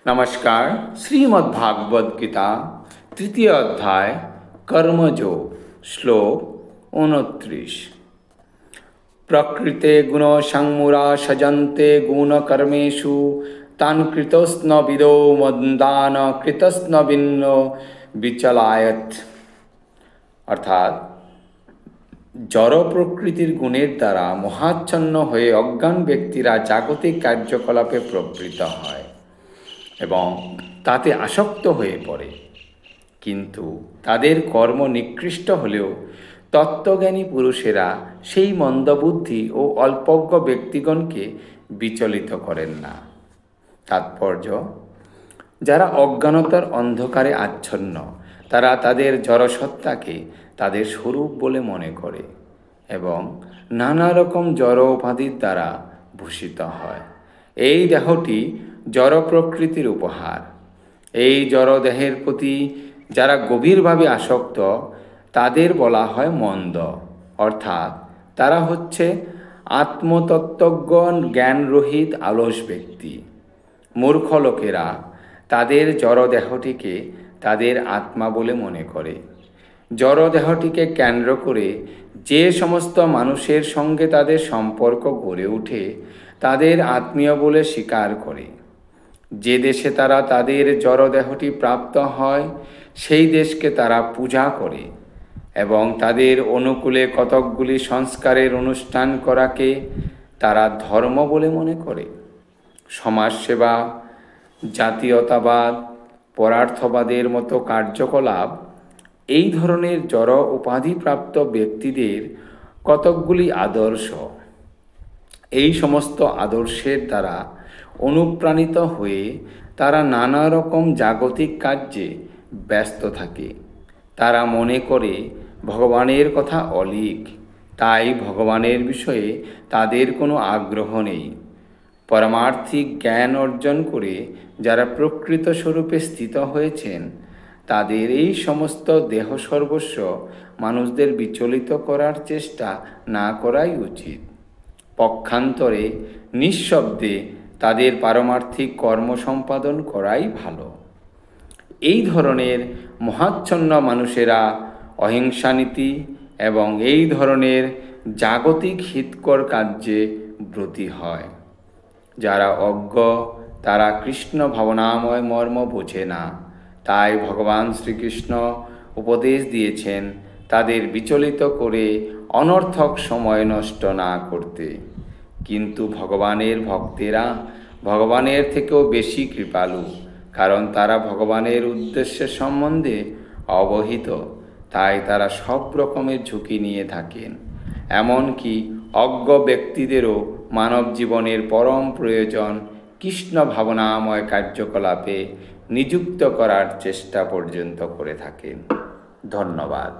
नमस्कार। श्रीमद् भागवत गीता तृतीय अध्याय कर्मयोग श्लोक 29। प्रकृते गुण संमुरा सजन्ते गुण कर्मेषु तान् कृतस्न विदो मन्दान कृतस्न भिन्नो विचलायत। अर्थात जड़ प्रकृतिर गुणेर द्वारा मोहाच्छन्न हये अज्ञान व्यक्तिरा जागतिक कार्यकलापे प्रवृत्त हय এবং তাতে আসক্ত হয়ে পড়ে, কিন্তু তাদের কর্ম নিকৃষ্ট হলেও তত্ত্বজ্ঞানী পুরুষেরা সেই মন্দবুদ্ধি ও অল্পজ্ঞ ব্যক্তিগণকে বিচলিত করেন না। তাৎপর্য, যারা অজ্ঞানতার অন্ধকারে আচ্ছন্ন তারা তাদের জড়সত্তাকে তাদের স্বরূপ বলে মনে করে এবং নানা রকম জড় উপাধির দ্বারা ভূষিত হয়। এই দেহটি জড় প্রকৃতির উপহার। এই জড় দেহের প্রতি যারা গভীরভাবে আসক্ত তাদের বলা হয় মন্দ, অর্থাৎ তারা হচ্ছে আত্মতত্ত্বজ্ঞ জ্ঞানরহিত আলস ব্যক্তি। মূর্খ লোকেরা তাদের জড় দেহটিকে তাদের আত্মা বলে মনে করে। জড় দেহটিকে কেন্দ্র করে যে সমস্ত মানুষের সঙ্গে তাদের সম্পর্ক গড়ে ওঠে তাদের আত্মীয় বলে স্বীকার করে। যে দেশে তারা তাদের জড়দেহটি প্রাপ্ত হয় সেই দেশকে তারা পূজা করে এবং তাদের অনুকূলে কতকগুলি সংস্কারের অনুষ্ঠান করাকে তারা ধর্ম বলে মনে করে। সমাজসেবা, জাতীয়তাবাদ, পরার্থবাদের মতো কার্যকলাপ এই ধরনের জড় উপাধিপ্রাপ্ত ব্যক্তিদের কতকগুলি আদর্শ। এই সমস্ত আদর্শের দ্বারা অনুপ্রাণিত হয়ে তারা নানা রকম জাগতিক কার্যে ব্যস্ত থাকে। তারা মনে করে ভগবানের কথা অলীক, তাই ভগবানের বিষয়ে তাদের কোনো আগ্রহ নেই। পারমার্থিক জ্ঞান অর্জন করে যারা প্রকৃত স্বরূপে স্থিত হয়েছেন তাদের এই সমস্ত দেহ সর্বস্ব মানুষদের বিচলিত করার চেষ্টা না করাই উচিত। পক্ষান্তরে নিঃশব্দে তাদের পারমার্থিক কর্ম সম্পাদন করাই ভালো। এই ধরনের মহাচ্ছন্ন মানুষেরা অহিংসা নীতি এবং এই ধরনের জাগতিক হিতকর কার্যে ব্রতী হয়। যারা অজ্ঞ তারা কৃষ্ণ ভাবনাময় মর্ম বোঝে না, তাই ভগবান শ্রীকৃষ্ণ উপদেশ দিয়েছেন তাদের বিচলিত করে অনর্থক সময় নষ্ট না করতে। কিন্তু ভগবানের ভক্তেরা ভগবানের থেকেও বেশি কৃপালু, কারণ তারা ভগবানের উদ্দেশ্য সম্বন্ধে অবহিত, তাই তারা সব রকমের ঝুঁকি নিয়ে থাকেন। এমনকি অজ্ঞ ব্যক্তিদেরও মানব জীবনের পরম প্রয়োজন কৃষ্ণ ভাবনাময় কার্যকলাপে নিযুক্ত করার চেষ্টা পর্যন্ত করে থাকেন। ধন্যবাদ।